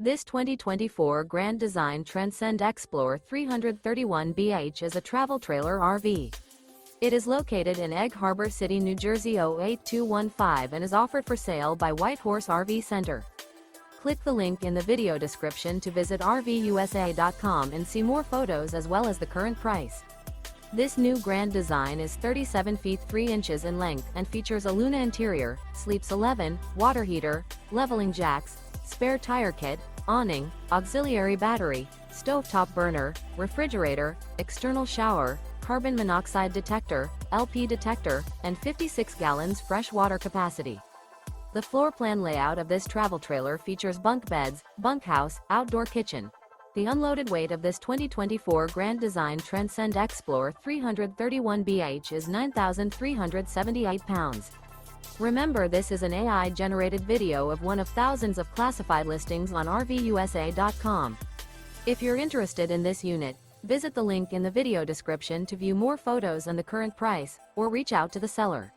This 2024 Grand Design Transcend Xplor 331BH is a travel trailer RV. It is located in Egg Harbor City, New Jersey 08215 and is offered for sale by White Horse RV Center. Click the link in the video description to visit RVUSA.com and see more photos as well as the current price. This new Grand Design is 37 feet 3 inches in length and features a Luna interior, sleeps 11, water heater, leveling jacks, spare tire kit, awning, auxiliary battery, stovetop burner, refrigerator, external shower, carbon monoxide detector, LP detector, and 56 gallons fresh water capacity. The floor plan layout of this travel trailer features bunk beds, bunkhouse, outdoor kitchen. The unloaded weight of this 2024 Grand Design Transcend Xplor 331BH is 9,378 pounds. Remember, this is an AI-generated video of one of thousands of classified listings on RVUSA.com. If you're interested in this unit, visit the link in the video description to view more photos and the current price, or reach out to the seller.